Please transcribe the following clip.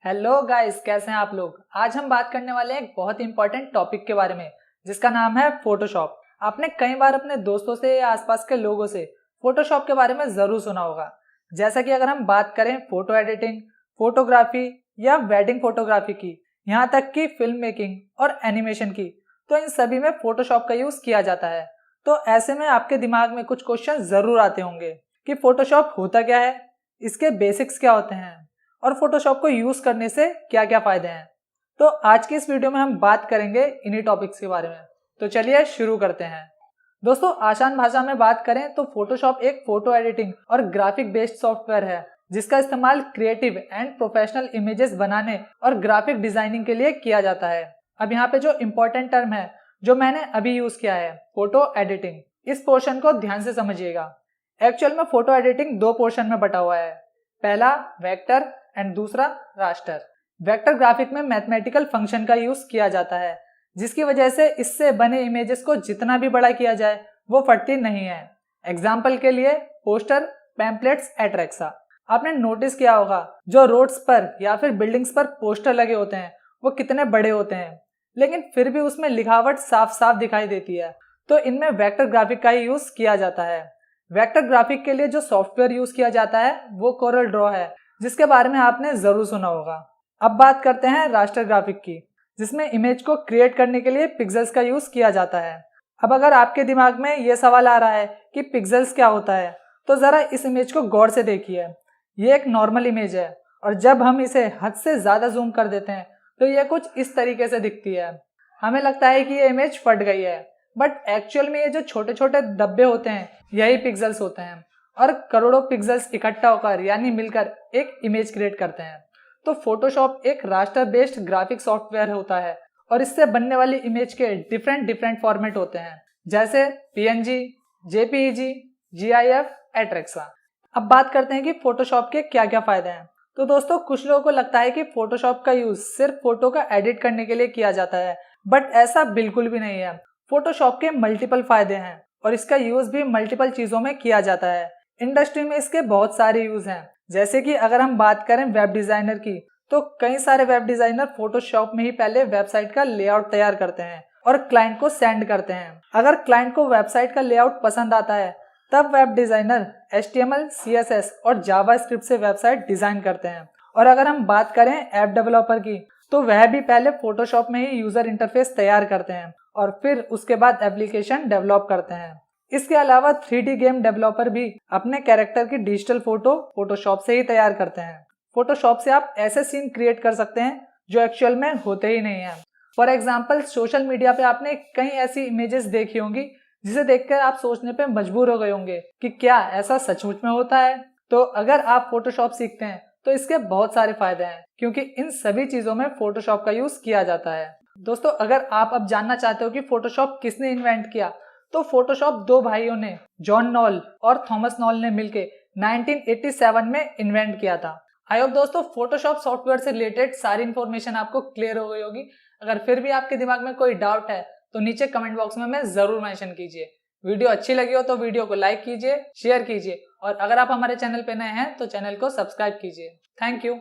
Hello guys, कैसे हैं आप लोग। आज हम बात करने वाले हैं एक बहुत इंपॉर्टेंट टॉपिक के बारे में जिसका नाम है फोटोशॉप। आपने कई बार अपने दोस्तों से या आसपास के लोगों से फोटोशॉप के बारे में जरूर सुना होगा। जैसा कि अगर हम बात करें फोटो एडिटिंग, फोटोग्राफी या वेडिंग फोटोग्राफी की, यहाँ तक कि फिल्म मेकिंग और एनिमेशन की, तो इन सभी में फोटोशॉप का यूज किया जाता है। तो ऐसे में आपके दिमाग में कुछ क्वेश्चन जरूर आते होंगे कि फोटोशॉप होता क्या है, इसके बेसिक्स क्या होते हैं और फोटोशॉप को यूज करने से क्या क्या फायदे हैं। तो आज की इस वीडियो में हम बात करेंगे इन्हीं टॉपिक्स के बारे में। तो चलिए शुरू करते हैं। दोस्तों, आसान भाषा में बात करें तो फोटोशॉप एक फोटो एडिटिंग और ग्राफिक बेस्ड सॉफ्टवेयर है जिसका इस्तेमाल क्रिएटिव एंड प्रोफेशनल इमेजेस बनाने और ग्राफिक डिजाइनिंग के लिए किया जाता है। अब यहाँ पे जो इम्पोर्टेंट टर्म है जो मैंने अभी यूज किया है, फोटो एडिटिंग, इस पोर्शन को ध्यान से समझिएगा। एक्चुअल में फोटो एडिटिंग दो पोर्शन में बटा हुआ है, पहला वेक्टर एंड दूसरा रास्टर। वेक्टर ग्राफिक में मैथमेटिकल फंक्शन का यूज किया जाता है जिसकी वजह से इससे बने इमेजेस को जितना भी बड़ा किया जाए वो फटती नहीं है। एग्जाम्पल के लिए पोस्टर, पैम्पलेट्स, एट्रेक्सा। आपने नोटिस किया होगा जो रोड्स पर या फिर बिल्डिंग्स पर पोस्टर लगे होते हैं वो कितने बड़े होते हैं, लेकिन फिर भी उसमें लिखावट साफ साफ दिखाई देती है। तो इनमें वेक्टर ग्राफिक का ही यूज किया जाता है। वेक्टर ग्राफिक के लिए जो सॉफ्टवेयर यूज किया जाता है वो कोरल ड्रॉ है, जिसके बारे में आपने जरूर सुना होगा। अब बात करते हैं रास्टर ग्राफिक की, जिसमें इमेज को क्रिएट करने के लिए पिक्सेल्स का यूज किया जाता है। अब अगर आपके दिमाग में ये सवाल आ रहा है कि पिक्सेल्स क्या होता है, तो जरा इस इमेज को गौर से देखिए। ये एक नॉर्मल इमेज है और जब हम इसे हद से ज्यादा जूम कर देते हैं तो ये कुछ इस तरीके से दिखती है। हमें लगता है कि ये इमेज फट गई है, बट एक्चुअल में ये जो छोटे छोटे धब्बे होते हैं यही पिक्सेल्स होते हैं और करोड़ों पिक्सेल्स इकट्ठा होकर यानी मिलकर एक इमेज क्रिएट करते हैं। तो फोटोशॉप एक रास्टर बेस्ड ग्राफिक सॉफ्टवेयर होता है और इससे बनने वाली इमेज के डिफरेंट फॉर्मेट होते हैं, जैसे पीएनजी, जेपीईजी, जीआईएफ, एट्रेक्सा। अब बात करते हैं कि फोटोशॉप के क्या क्या फायदे हैं। तो दोस्तों, कुछ लोगों को लगता है कि फोटोशॉप का यूज सिर्फ फोटो का एडिट करने के लिए किया जाता है, बट ऐसा बिल्कुल भी नहीं है। फोटोशॉप के मल्टीपल फायदे हैं और इसका यूज भी मल्टीपल चीजों में किया जाता है। इंडस्ट्री में इसके बहुत सारे यूज हैं, जैसे कि अगर हम बात करें वेब डिजाइनर की, तो कई सारे वेब डिजाइनर फोटोशॉप में ही पहले वेबसाइट का लेआउट तैयार करते हैं और क्लाइंट को सेंड करते हैं। अगर क्लाइंट को वेबसाइट का लेआउट पसंद आता है तब वेब डिजाइनर HTML, CSS और जावास्क्रिप्ट से वेबसाइट डिजाइन करते हैं। और अगर हम बात करें ऐप डेवलपर की, तो वह भी पहले फोटोशॉप में ही यूजर इंटरफेस तैयार करते हैं और फिर उसके बाद एप्लीकेशन डेवलप करते हैं। इसके अलावा 3D गेम डेवलपर भी अपने कैरेक्टर की डिजिटल फोटो फोटोशॉप से ही तैयार करते हैं। फोटोशॉप से आप ऐसे सीन क्रिएट कर सकते हैं जो एक्चुअल में होते ही नहीं हैं। फॉर एग्जाम्पल, सोशल मीडिया पे आपने कई ऐसी इमेजेस देखी होंगी जिसे देखकर आप सोचने पे मजबूर हो गए होंगे कि क्या ऐसा सचमुच में होता है। तो अगर आप फोटोशॉप सीखते हैं तो इसके बहुत सारे फायदे हैं, क्योंकि इन सभी चीजों में फोटोशॉप का यूज किया जाता है। दोस्तों, अगर आप अब जानना चाहते हो कि फोटोशॉप किसने इन्वेंट किया, तो फोटोशॉप दो भाइयों ने, जॉन नॉल और थॉमस नॉल ने मिलकर 1987 में इन्वेंट किया था। आई होप दोस्तों फोटोशॉप सॉफ्टवेयर से रिलेटेड सारी इन्फॉर्मेशन आपको क्लियर हो गई होगी। अगर फिर भी आपके दिमाग में कोई डाउट है तो नीचे कमेंट बॉक्स में जरूर मेंशन कीजिए। वीडियो अच्छी लगी हो तो वीडियो को लाइक कीजिए, शेयर कीजिए और अगर आप हमारे चैनल पे नए हैं तो चैनल को सब्सक्राइब कीजिए। Thank you.